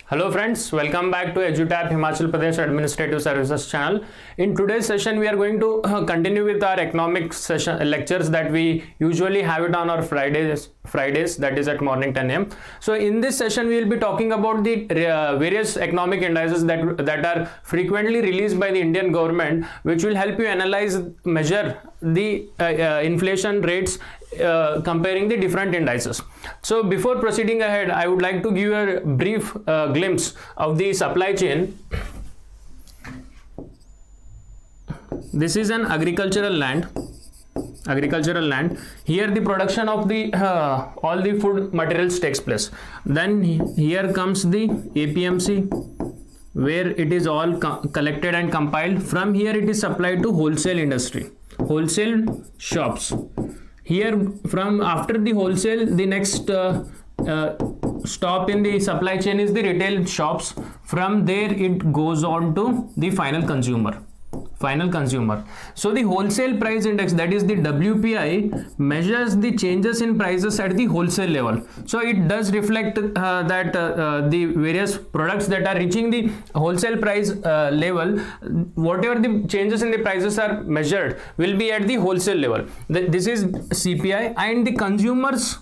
Hello friends, welcome back to EduTap Himachal Pradesh Administrative Services channel. In today's session, we are going to continue with our economics session lectures that we usually have it on our Fridays, that is at morning 10 a.m. So in this session, we will be talking about the various economic indices that are frequently released by the Indian government, which will help you analyze, measure the inflation rates comparing the different indices. So before proceeding ahead, I would like to give you a brief glimpse of the supply chain. This is an agricultural land. Here the production of the all the food materials takes place. Then here comes the APMC, where it is all collected and compiled. From here it is supplied to wholesale industry, wholesale shops. Here, from after the wholesale, the next stop in the supply chain is the retail shops. From there it goes on to the final consumer. So the wholesale price index, that is the WPI, measures the changes in prices at the wholesale level. So it does reflect that the various products that are reaching the wholesale price level, whatever the changes in the prices are measured will be at the wholesale level. This is CPI, and the consumers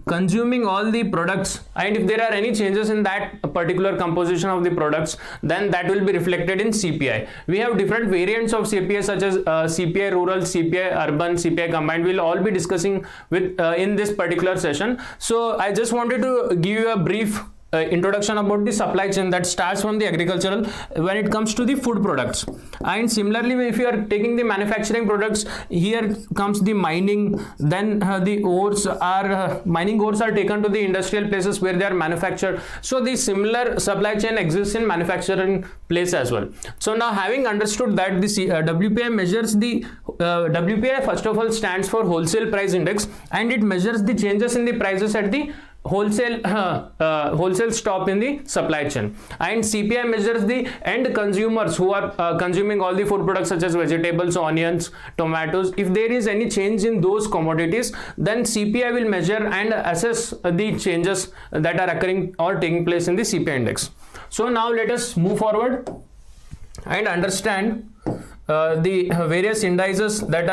consuming all the products, and if there are any changes in that particular composition of the products, then that will be reflected in CPI. We have different variants of CPI such as CPI rural, CPI urban, CPI combined. We'll all be discussing with in this particular session. So I just wanted to give you a brief introduction about the supply chain that starts from the agricultural when it comes to the food products. And similarly, if you are taking the manufacturing products, here comes the mining. Then the ores are mining ores are taken to the industrial places where they are manufactured. So the similar supply chain exists in manufacturing place as well. So now, having understood that the WPI measures the WPI first of all stands for wholesale price index, and it measures the changes in the prices at the wholesale stop in the supply chain. And CPI measures the end consumers who are consuming all the food products such as vegetables, onions, tomatoes. If there is any change in those commodities, then CPI will measure and assess the changes that are occurring or taking place in the CPI index. So now let us move forward and understand the various indices that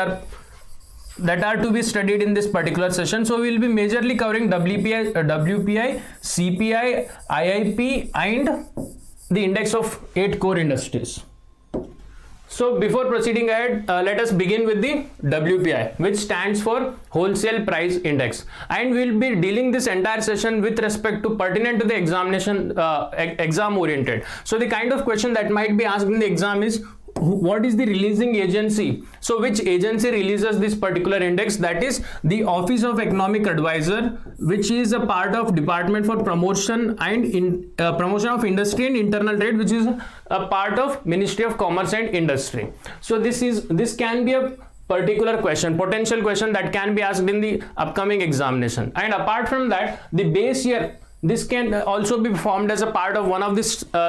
are to be studied in this particular session. So we will be majorly covering WPI, CPI, IIP, and the index of 8 core industries. So before proceeding ahead, let us begin with the WPI, which stands for Wholesale Price Index, and we will be dealing this entire session with respect to pertinent to the examination, exam oriented. So the kind of question that might be asked in the exam is, what is the releasing agency? So which agency releases this particular index? That is the Office of Economic Advisor, which is a part of Department for Promotion and Promotion of Industry and Internal Trade, which is a part of Ministry of Commerce and Industry. So this can be a particular question, potential question that can be asked in the upcoming examination. And apart from that, the base year, this can also be formed as a part of one of the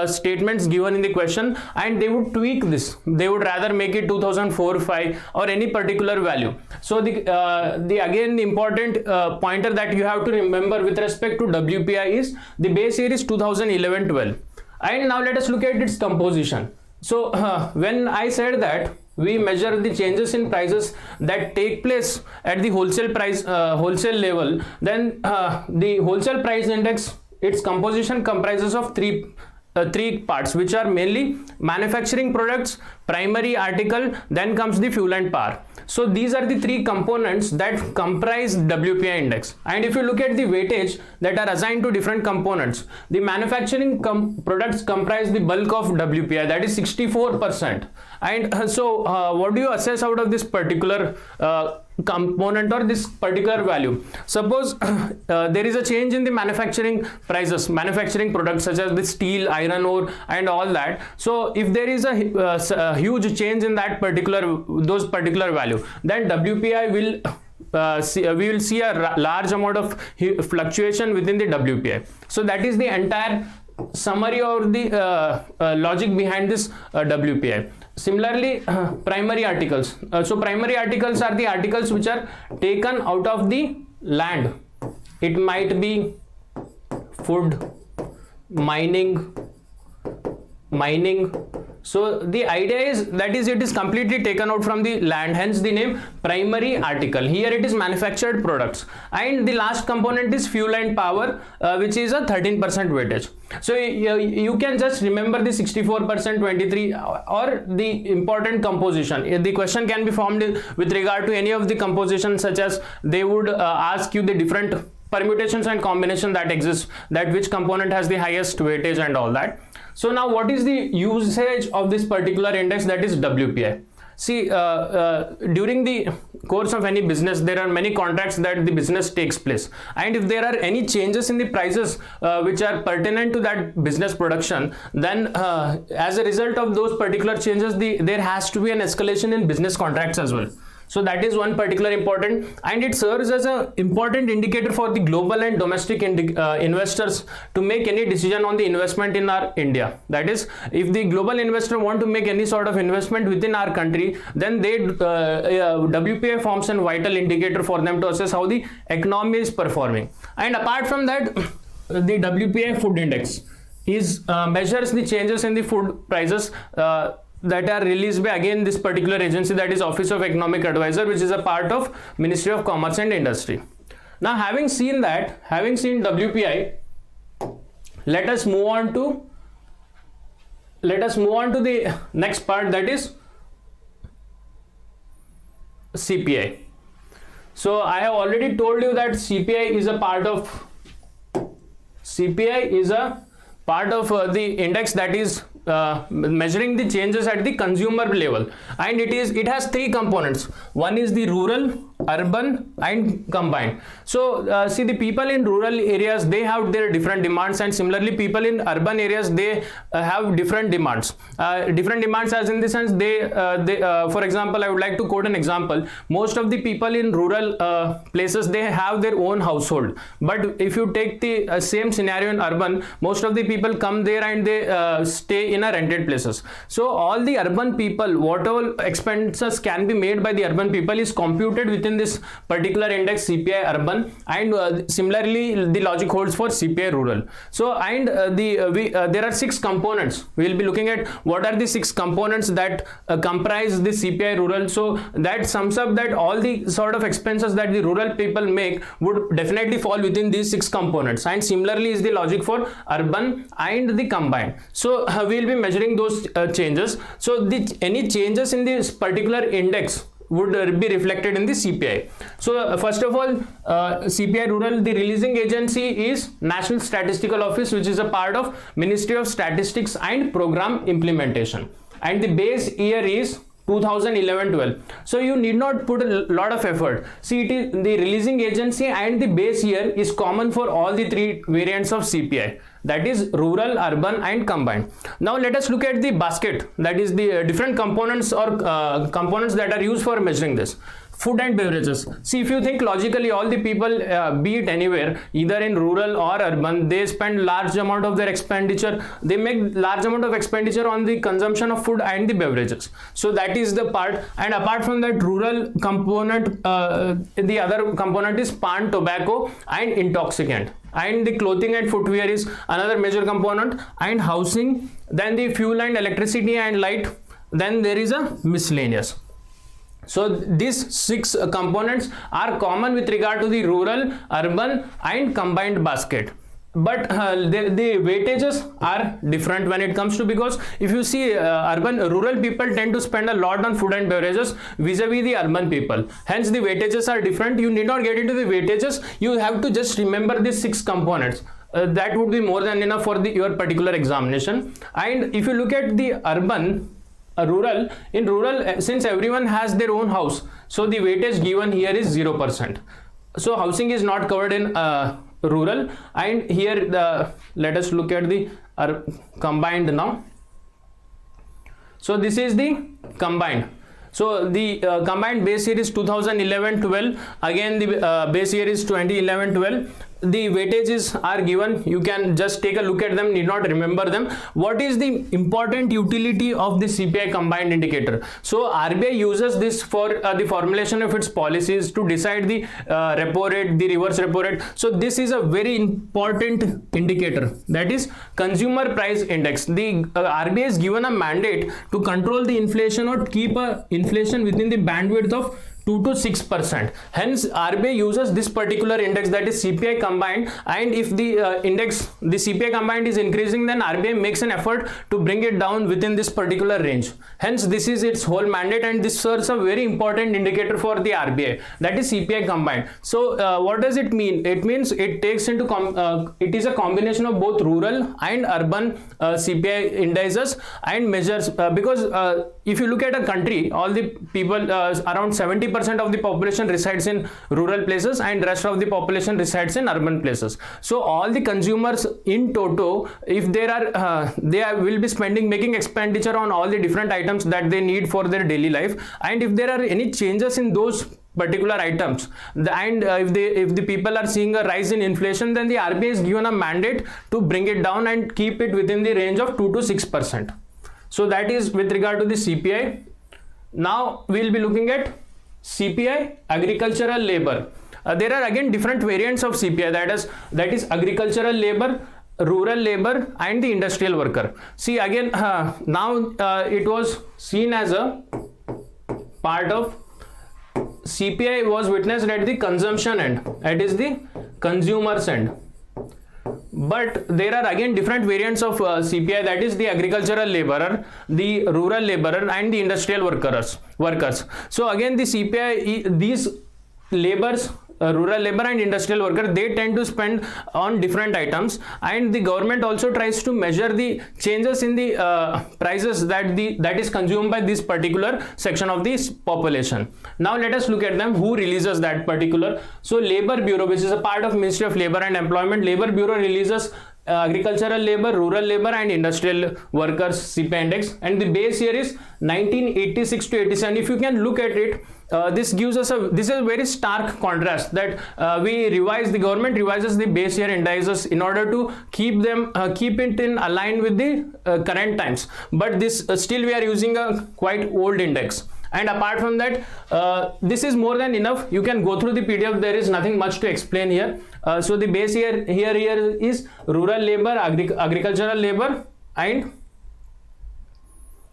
statements given in the question, and they would tweak this. They would rather make it 2004-5 or any particular value. So the important pointer that you have to remember with respect to WPI is the base year is 2011-12. And now let us look at its composition. So when I said that we measure the changes in prices that take place at the wholesale price wholesale level, then the wholesale price index, its composition comprises of three parts, which are mainly manufacturing products, primary article, then comes the fuel and power. So these are the three components that comprise WPI index. And if you look at the weightage that are assigned to different components, the manufacturing products comprise the bulk of WPI, that is 64%. And so what do you assess out of this particular component or this particular value? Suppose there is a change in the manufacturing prices, manufacturing products such as the steel, iron ore, and all that. So if there is a huge change in that those particular value, then WPI will we will see a large amount of fluctuation within the WPI. So that is the entire summary or the logic behind this WPI. Similarly, primary articles. So primary articles are the articles which are taken out of the land. It might be food, mining. So the idea is that is it is completely taken out from the land, hence the name primary article. Here it is manufactured products. And the last component is fuel and power, which is a 13% weightage. So you can just remember the 64%, 23, or the important composition. The question can be formed with regard to any of the compositions, such as they would ask you the different permutations and combination that exists, that which component has the highest weightage and all that. So now what is the usage of this particular index, that is WPI? See, during the course of any business, there are many contracts that the business takes place, and if there are any changes in the prices which are pertinent to that business production, then as a result of those particular changes, there has to be an escalation in business contracts as well. So that is one particular important, and it serves as an important indicator for the global and domestic investors to make any decision on the investment in our India. That is, if the global investor want to make any sort of investment within our country, then WPI forms a vital indicator for them to assess how the economy is performing. And apart from that, the WPI food index measures the changes in the food prices that are released by again this particular agency, that is Office of Economic Advisor, which is a part of Ministry of Commerce and Industry. Now, having seen WPI, let us move on to the next part, that is CPI. So I have already told you that CPI is a part of the index that is measuring the changes at the consumer level, and it has three components. One is the rural, urban, and combined. So see, the people in rural areas, they have their different demands, and similarly people in urban areas, they have different demands. Different demands as in the sense they for example, I would like to quote an example. Most of the people in rural places, they have their own household, but if you take the same scenario in urban, most of the people come there and they stay in a rented places. So all the urban people, whatever expenses can be made by the urban people is computed within this particular index CPI urban, and similarly the logic holds for CPI rural. So and there are 6 components. We will be looking at what are the 6 components that comprise the CPI rural. So that sums up that all the sort of expenses that the rural people make would definitely fall within these 6 components, and similarly is the logic for urban and the combined. So we will be measuring those changes. So any changes in this particular index would be reflected in the CPI. So first of all, CPI rural, the releasing agency is National Statistical Office, which is a part of Ministry of Statistics and Program Implementation, and the base year is 2011-12. So you need not put a lot of effort. See, it is the releasing agency and the base year is common for all the 3 variants of CPI, that is rural, urban, and combined. Now let us look at the basket, that is the different components or components that are used for measuring this. Food and beverages. See, if you think logically, all the people, be it anywhere, either in rural or urban, they spend large amount of their expenditure. They make large amount of expenditure on the consumption of food and the beverages. So that is the part. And apart from that rural component, the other component is pan, tobacco, and intoxicant. And the clothing and footwear is another major component, and housing, then the fuel and electricity and light, then there is a miscellaneous. So these 6 components are common with regard to the rural, urban, and combined basket. But the weightages are different when it comes to, because if you see rural people tend to spend a lot on food and beverages vis-a-vis the urban people. Hence the weightages are different. You need not get into the weightages. You have to just remember these 6 components. That would be more than enough for your particular examination. And if you look at the urban, rural, since everyone has their own house, so the weightage given here is 0%. So housing is not covered in rural, and here let us look at the combined now. So this is the combined. So the combined base year is 2011-12. Again the base year is 2011-12. the weightages are given. You can just take a look at them, need not remember them. What is the important utility of the CPI combined indicator? So RBI uses this for the formulation of its policies to decide the repo rate, the reverse repo rate. So this is a very important indicator, that is consumer price index. The RBI is given a mandate to control the inflation or keep inflation within the bandwidth of 2 to 6%. Hence RBI uses this particular index, that is CPI combined, and if the the CPI combined is increasing, then RBI makes an effort to bring it down within this particular range. Hence this is its whole mandate, and this serves a very important indicator for the RBI, that is CPI combined. So what does it mean? It means it takes into it is a combination of both rural and urban CPI indices and measures, because if you look at a country, all the people around 70% of the population resides in rural places and rest of the population resides in urban places. So all the consumers in toto, if there are will be making expenditure on all the different items that they need for their daily life, and if there are any changes in those particular items, and if the people are seeing a rise in inflation, then the RBI is given a mandate to bring it down and keep it within the range of 2 to 6%. So that is with regard to the CPI. Now we will be looking at CPI agricultural labor. There are again different variants of CPI, that is agricultural labor, rural labor, and the industrial worker. See again, now it was seen as a part of CPI was witnessed at the consumption end, that is the consumer's end. But there are again different variants of CPI, that is the agricultural laborer, the rural laborer, and the industrial workers. So again the CPI, these labors, rural labor and industrial worker, they tend to spend on different items, and the government also tries to measure the changes in the prices that is consumed by this particular section of this population. Now let us look at them, who releases that particular. So Labor Bureau, which is a part of Ministry of Labor and Employment, Labor Bureau releases agricultural labor, rural labor, and industrial workers CPI index, and the base year is 1986 to 87. If you can look at it, this gives us this is a very stark contrast, that the government revises the base year indices in order to keep it in align with the current times, but this still we are using a quite old index. And apart from that, this is more than enough. You can go through the PDF. There is nothing much to explain here. So the base year here is rural labor, agricultural labor, and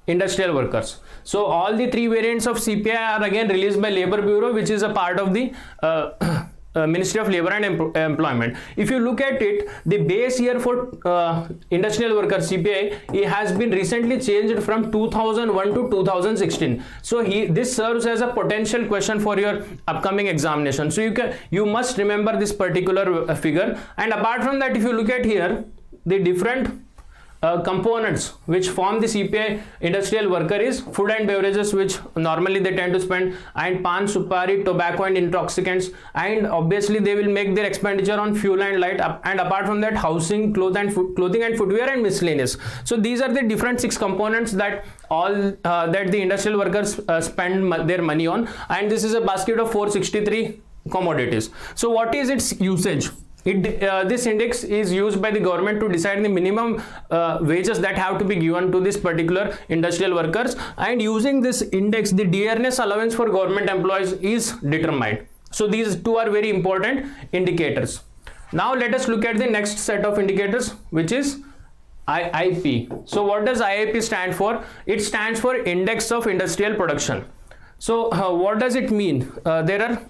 industrial workers. So all the three variants of CPI are again released by Labor Bureau, which is a part of the Ministry of Labor and Employment. If you look at it, the base year for industrial workers CPI, it has been recently changed from 2001 to 2016. So this serves as a potential question for your upcoming examination. So you must remember this particular figure. And apart from that, if you look at here, the different components which form the CPI industrial worker is food and beverages, which normally they tend to spend, and pan, supari, tobacco, and intoxicants, and obviously they will make their expenditure on fuel and light, and apart from that, housing, clothing and footwear, and miscellaneous. So these are the different 6 components that that the industrial workers spend their money on, and this is a basket of 463 commodities. So what is its usage? This index is used by the government to decide the minimum wages that have to be given to this particular industrial workers, and using this index, the dearness allowance for government employees is determined. So these two are very important indicators. Now let us look at the next set of indicators, which is IIP. So what does IIP stand for? It stands for Index of Industrial Production. So what does it mean? There are,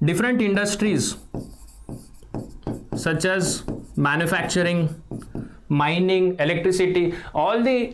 different industries such as manufacturing, mining, electricity, all the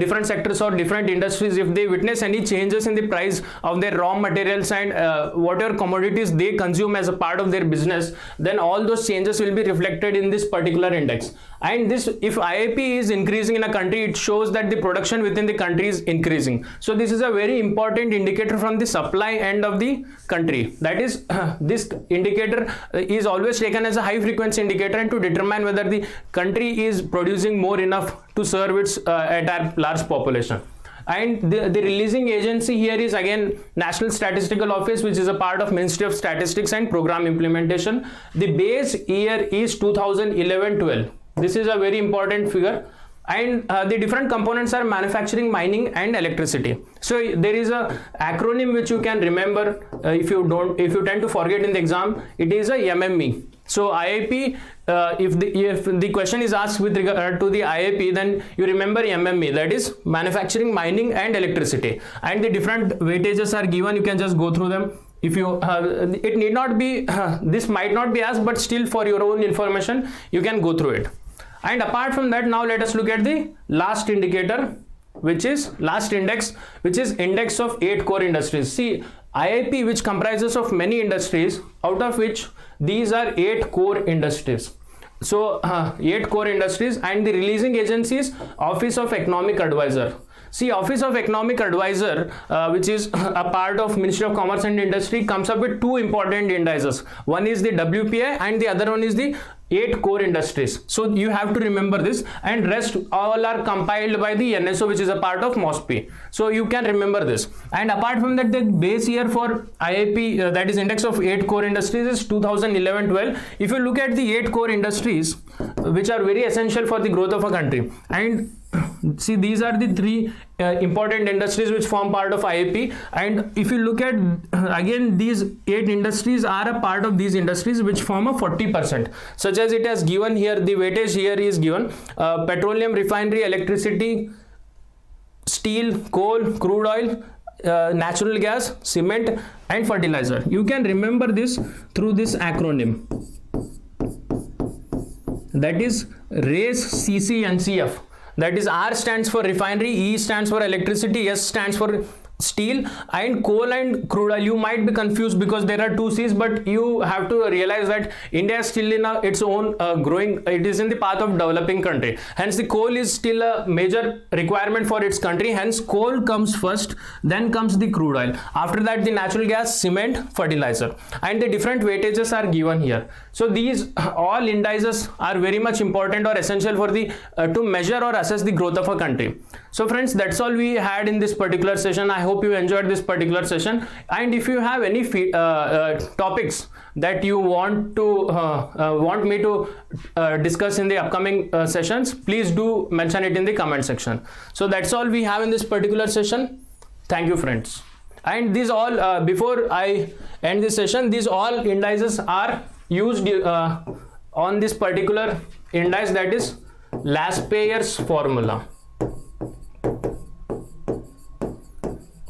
different sectors or different industries, if they witness any changes in the price of their raw materials and whatever commodities they consume as a part of their business, then all those changes will be reflected in this particular index. And this, if IIP is increasing in a country, it shows that the production within the country is increasing. So this is a very important indicator from the supply end of the country. That is, this indicator is always taken as a high frequency indicator, and to determine whether the country is producing more enough to serve its entire large population. and the releasing agency here is again National Statistical Office, which is a part of Ministry of Statistics and Program Implementation. The base year is 2011-12. This is a very important figure. And the different components are manufacturing, mining and electricity. So there is a acronym which you can remember. If you tend to forget in the exam, it is a MME. So IIP, if the question is asked with regard to the IIP, then you remember MME, that is manufacturing, mining and electricity, and the different weightages are given. You can just go through them. If you it need not be this might not be asked, but still for your own information you can go through it. And apart from that, now let us look at the last indicator, which is last index, which is index of 8 core industries. See, IIP, which comprises of many industries, out of which these are 8 core industries. So 8 core industries, and the releasing agency is Office of Economic Advisor. See, Office of Economic Advisor, which is a part of Ministry of Commerce and Industry, comes up with two important indices. One is the WPI and the other one is the 8 core industries. So you have to remember this, and rest all are compiled by the NSO, which is a part of MOSPI. So you can remember this. And apart from that, the base year for IIP, that is index of 8 core industries, is 2011-12. If you look at the 8 core industries, which are very essential for the growth of a country, and see, these are the three important industries which form part of IIP. And if you look at again, these 8 industries are a part of these industries which form a 40%, such as it has given here. The weightage here is given: petroleum, refinery, electricity, steel, coal, crude oil, natural gas, cement and fertilizer. You can remember this through this acronym, that is RACE, CC, NCF. That is, R stands for refinery, E stands for electricity, S stands for steel, and coal and crude oil. You might be confused because there are two C's, but you have to realize that India is still in its own growing, it is in the path of developing country. Hence the coal is still a major requirement for its country. Hence coal comes first, then comes the crude oil. After that, the natural gas, cement, fertilizer, and the different weightages are given here. So these all indices are very much important or essential for the to measure or assess the growth of a country. So friends, that's all we had in this particular session. I hope you enjoyed this particular session, and if you have any topics that you want me to discuss in the upcoming sessions, please do mention it in the comment section. So that's all we have in this particular session. Thank you, friends. And these all before I end this session, these all indices are used on this particular index, that is Laspeyres formula.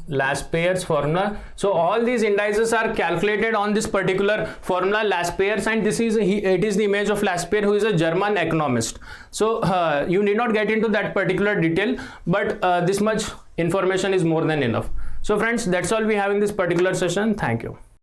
Laspeyres formula. So all these indices are calculated on this particular formula, Laspeyres, and this is it is the image of Laspeyres, who is a German economist. So you need not get into that particular detail, but this much information is more than enough. So friends, that's all we have in this particular session. Thank you.